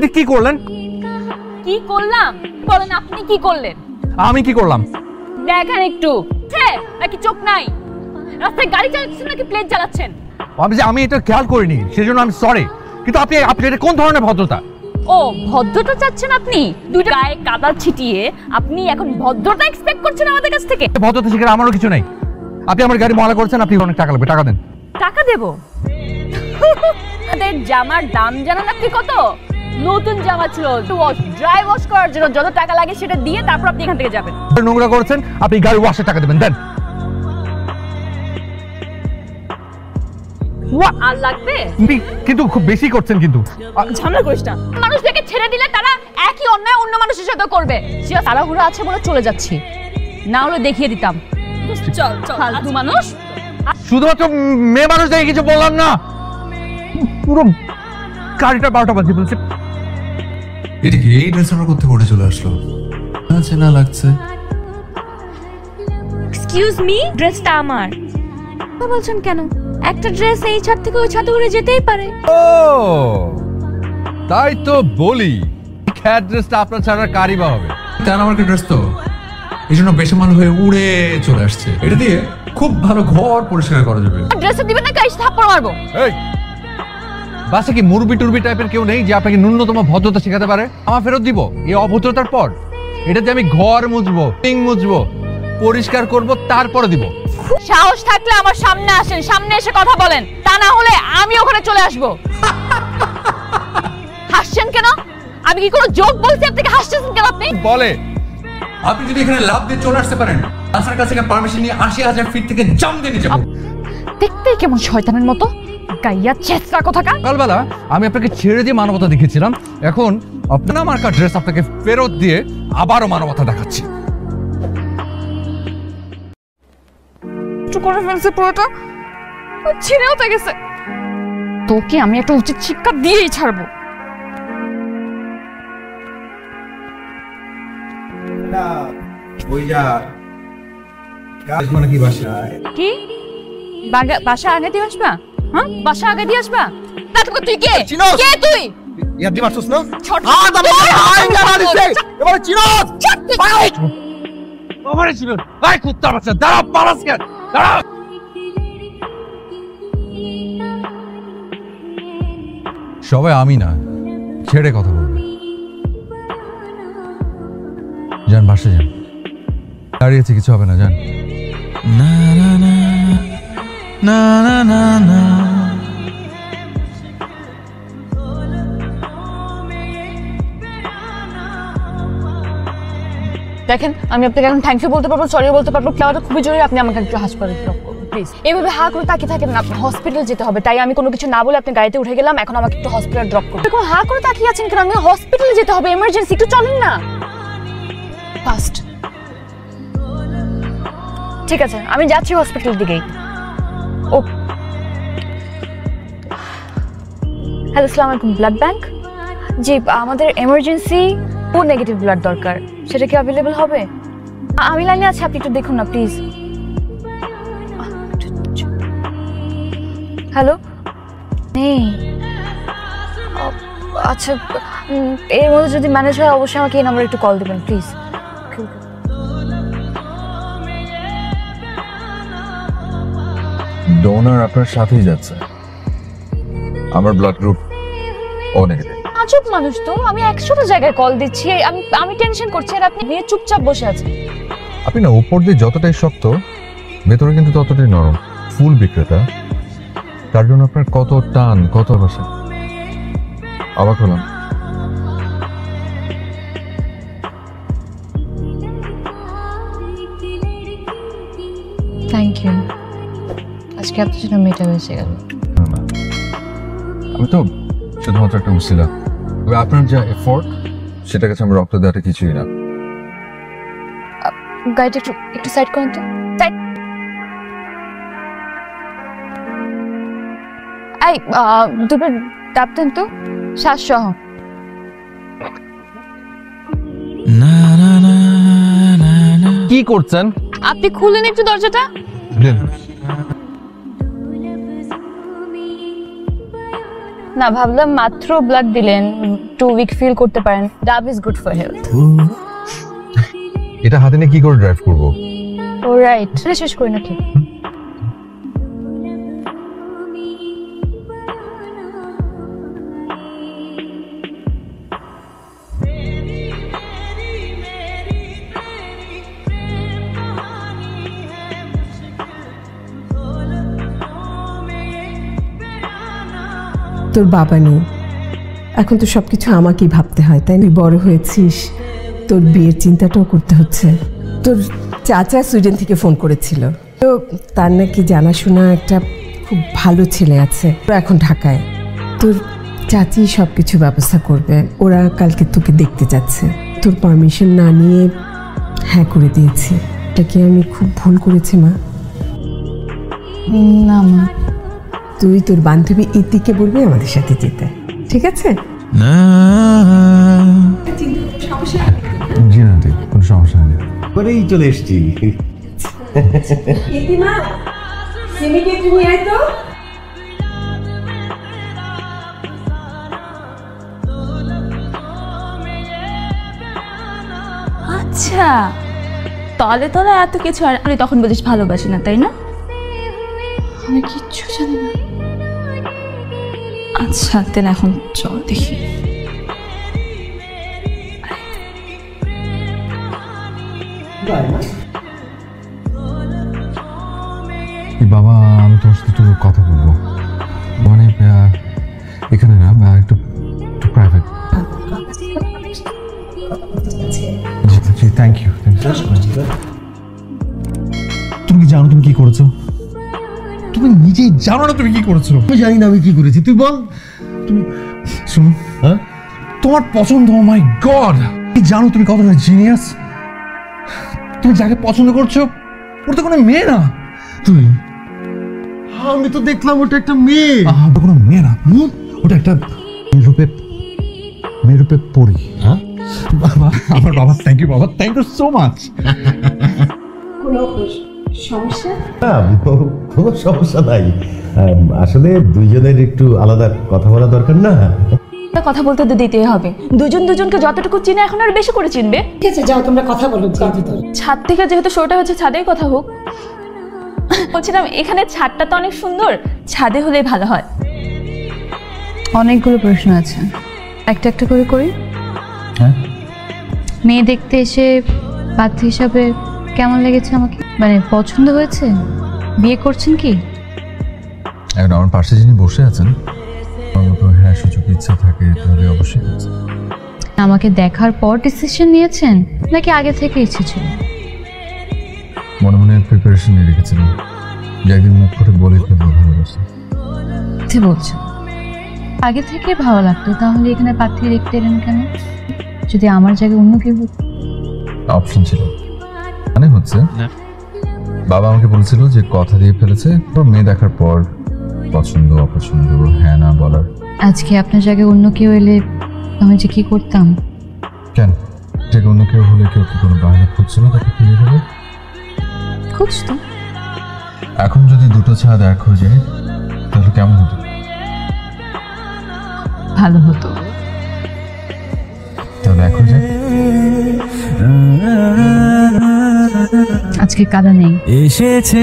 এটা কি করলেন? কি করলাম বলেন, আপনি কি করলেন? আমি কি করলাম দেখেন একটু, নাকি চোখ নাই? রাস্তায় গাড়ি চালাচ্ছেন নাকি প্লেন চালাচ্ছেন? আমি এটা খেয়াল করিনি, সেজন্য আমি সরি। কিন্তু আপনি এটা কোন ধরনের ভদ্রতা? ও ভদ্রতা চাচ্ছেন আপনি? দুটো গায়ে কাদা ছিটিয়ে আপনি এখন ভদ্রতা এক্সপেক্ট করছেন আমাদের কাছ থেকে? ভদ্রতা শিখে আমারও কিছু নাই। আপনি আমার গাড়ি ময়লা করছেন, আপনি অনেক টাকা লাগবে, টাকা দেন। টাকা দেব? আমাদের জামার দাম জানেন আপনি কত? নতুন জামা ছিল, ড্রাই ওয়াশ করার জন্য যত টাকা লাগে সেটা দিয়ে তারপর আপনি এখান থেকে যাবেন। নোংরা করেছেন, আপনি গাড়ি ওয়াশের টাকা দেবেন, দেন। আর লাগবে কিন্তু খুব বেশি করছেন। কিন্তু ঝামেলা করিস না। মানুষদেরকে ছেড়ে দিলে তারা একই অন্যায় অন্য মানুষের সাথে করবে। সে তাড়াহুড়ো আছে বলে চলে যাচ্ছি, না হলে দেখিয়ে দিতাম। চল চল, ফালতু মানুষ। শুধুমাত্র মেয়ে মানুষ দেখে কিছু বললাম না, পুরো গাড়িটা 12টা বাজে বলছে। এটা কি এই ড্রেস আমরা করতে করে চলে আসলো? আছে না লাগছে। এক্সকিউজ মি, ড্রেসটা আমার। তো বলছেন কেন? একটা ড্রেস এই ছাদ থেকে ওই ছাদে উড়ে যেতেই পারে। ও তাই তো বলি, খ্যাত ড্রেসটা আপনার ছাড়া কারি বা হবে? তার আমার ড্রেস তো এই জন্য বেসামাল হয়ে উড়ে চলে আসছে। এটা দিয়ে খুব ভালো ঘর পরিষ্কার করা যাবে। ড্রেসে দিবেন না কাইস থাপ্পড় মারবো। এই বাসে কি মুরবি টুরবি টাইপের কেউ নেই যে আপনাকে ন্যূনতম ভদ্রতা শেখাতে পারে? আমার ফেরত দিব এই অভদ্রতার পর? এটাতে আমি ঘর মুছবো, পিং মুছবো, পরিষ্কার করব, তারপরে দিব। সাহস থাকলে আমার সামনে আসেন, সামনে এসে কথা বলেন, তা না হলে আমি ওখানে চলে আসবো। হাসছেন কেন? আমি কি কোনো জোক বলছি আপনাকে হাসছেন কেন আপনি? বলে আপনি যদি এখানে লাভ দিয়ে চলে আসতে পারেন, আপনার কাছ থেকে পারমিশন নিয়ে 80,000 ফিট থেকে জাম্প দিয়ে নিয়ে যাবো। দেখতেই কেমন শয়তানের মতো, গাইয়া ছেঁচড়া কোথাকার। সকালবেলা আমি আপনাকে ছেড়ে দিয়ে মানবতা দেখিয়েছিলাম, এখন আপনার মার্কা ড্রেস আপনাকে ফেরত দিয়ে আবারও মানবতা দেখাচ্ছি। করে ফেলছে পুরোটা, ছিঁড়েও তো গেছে। তোকে আমি একটা উচিত শিক্ষা দিয়েই ছাড়বো। কি বাসা আগে দিয়ে আসবা? হ্যাঁ বাসা আগে দিয়ে আসবা? তুই কে? কে তুই? ইয়াদি মারছস না? এবারে চিনোস। আমারে ছিল এই কুত্তা বাচ্চা, দাঁড়া, পালাস কেন? দাঁড়া। সবাই আমি না, ছেড়ে কথা বলবে। যান বাসে যান, দাঁড়িয়েছে কিছু হবে না, যান। না না না না না না না। দেখেন আমি আপনাকে এখন থ্যাংক ইউ বলতে পারবো, সরি বলতে পারবো, ক্লাউডটা খুবই জরুরি, আপনি আমাকে একটু হাসপাতালে ড্রপ করুন প্লিজ। এভাবে হা করে তাকিয়ে থাকেন না, হসপিটাল যেতে হবে, তাই আমি কোনো কিছু না বলে আপনি গাড়িতে উঠে গেলাম, এখন আমাকে একটু হসপিটাল ড্রপ করুন। দেখুন হা করে তাকিয়ে আছেন কেন? আমি হসপিটালে যেতে হবে, এমার্জেন্সি, একটু চলেন না ফাস্ট। ঠিক আছে আমি যাচ্ছি হসপিটাল দিকেই। ও হ্যালো, আসসালামু আলাইকুম। Blood bank? জি আমাদের এমার্জেন্সি ও নেগেটিভ ব্লাড দরকার, সেটা কি অ্যাভেলেবল হবে? আমি লাইনে আছি, আপনি একটু দেখুন না প্লিজ। হ্যালো, নেই? আচ্ছা এর মধ্যে যদি ম্যানেজ হয় অবশ্যই আমাকে এই নাম্বারে একটু কল দেবেন প্লিজ। ডোনার আপনার সাথেই যাচ্ছে। আমার ব্লাড গ্রুপ ও নেগেটিভ। আজব মানুষ তো, আমি 100টা জায়গায় কল দিচ্ছি, আমি টেনশন করছি আর আপনি নিয়ে চুপচাপ বসে আছেন। আপনি না উপর দিয়ে যতটাই শক্ত, ভেতরে কিন্তু ততটাই নরম। ফুল বিক্রেতা, তার জন্য আপনার কত টান, কত ভাষা। অবাক হলাম। থ্যাংক ইউ, আজকে আপনার জন্য মেয়েটা হয়েছে গেল। আমি তো শুধুমাত্র একটা উছিলা, তবে আপনার যা এফোর্ট সেটা কাছে আমি রক্ত দেওয়াটা কিছুই না। গাড়িটা একটু সাইড করেন তো। সাইড। এই দুটো ডাব দেন তো, শ্বাস সহ। কি করছেন আপনি? খুলেন একটু দরজাটা। না, ভাবলাম মাত্র ব্লাড দিলেন, 2 উইক ফিল করতে পারেন, ডাব ইজ গুড ফর হেলথ। এটা হাতে নিয়ে কি করে ড্রাইভ করবো? অলরাইট, শেষ করি নাকি? তোর বাবা নেই, এখন তো সবকিছু আমাকেই ভাবতে হয়, তাই তুই বড় হয়েছিস, তোর বিয়ের চিন্তাটাও করতে হচ্ছে। তোর চাচা সুইডেন থেকে ফোন করেছিল, তো তার নাকি জানাশোনা একটা খুব ভালো ছেলে আছে, তো এখন ঢাকায়। তোর চাচি সব কিছু ব্যবস্থা করবে, ওরা কালকে তোকে দেখতে যাচ্ছে। তোর পারমিশন না নিয়ে হ্যাঁ করে দিয়েছি। এটা কি আমি খুব ভুল করেছি মা? না মা, তুই তোর বান্ধবী ইতিকে বলবি আমাদের সাথে যেতে, ঠিক আছে? জি না আন্টি, কোনো সমস্যা নেই। করেই চলে এসছি। ইতিমা, সিমিকে তুমি আয় তো। আচ্ছা, তলে তলে এত কিছু, আর তুই তখন বলিস ভালোবাসি না, তাই না? আমি কিচ্ছু জানি না। আচ্ছা তাহলে এখন চল দেখি। বাবা, আমি তোমার সাথে একটু কথা বলবো, মানে এখানে না, একটু প্রাইভেট। G thank you. তুমি কি জানো তুমি কি করেছো? তুমি নিজেই জানো না তুমি কি করেছো? আমি জানি না আমি কি করেছি, তুই বল। তুমি শোনো, হ্যাঁ, তোমার পছন্দ, ও মাই গড, তুমি জানো তুমি কতটা জিনিয়াস? তুমি যাকে পছন্দ করছো ওর তো কোনো মেয়ে না। তুই, আমি তো দেখলাম ওটা একটা মেয়ে। ওটা কোনো মেয়ে না, ওটা একটা মেয়ে রূপে পড়ি। হ্যাঁ বাবা, আমার বাবা, থ্যাংক ইউ বাবা, থ্যাংক ইউ সো মাচ। কোনো সমস্যা? না, কোনো সমস্যা নাই। আসলে দুইজনের একটু আলাদা কথা বলা দরকার না? কথা বলতে তো দিতেই হবে, দুজন দুজনকে যতটুকু চিনে এখন আর বেশি করে চিনবে। ঠিক আছে, যাও তোমরা কথা বলো ভিতরে। ছাদ থেকে যেহেতু শোটা হচ্ছে, ছাদেই কথা হোক। বলছিলাম এখানে ছাদটা তো অনেক সুন্দর, ছাদে হলেই ভালো হয়। অনেকগুলো প্রশ্ন আছে, একটা একটা করে করি। হ্যাঁ, মেয়ে দেখতে এসে পাত্রী হিসাবে কেমন লেগেছে আমাকে? মানে পছন্দ হয়েছে? বিয়ে করছেন কি? এখন আমার পাশে যিনি বসে আছেন, আমার মতো হ্যাঁ সুযোগ ইচ্ছা থাকে তাহলে অবশ্যই করছে। আমাকে দেখার পর ডিসিশন নিয়েছেন নাকি আগে থেকে ইচ্ছে ছিল? মনে মনে প্রিপারেশন নিয়ে রেখেছিলাম যে একদিন মুখ ফুটে বলে ফেলবো ভালোবাসি। কি বলছেন? আগে থেকে ভালো লাগতো, তাহলে এখানে পাত্রী দেখতে এলেন কেন? যদি আমার জায়গায় অন্য কেউ হতো? অপশন ছিল, মানে হচ্ছে বাবা আমাকে বলেছিল যে কথা দিয়ে ফেলেছে, তো মেয়ে দেখার পর পছন্দ অপছন্দ হ্যাঁ না বলার। আজকে আপনার জায়গায় অন্য কেউ এলে আমি যে কি করতাম? কেন, যে অন্য কেউ হলে কেউ কি কোনো বাহানা খুঁজছিল তাকে ফিরিয়ে দেবে? খুঁজতো। এখন যদি দুটো ছাদ এক হয়ে যায় তাহলে কেমন হতো? ভালো হতো। তাহলে এক হয়ে যায়। আজকে কাদা নেই। এসেছে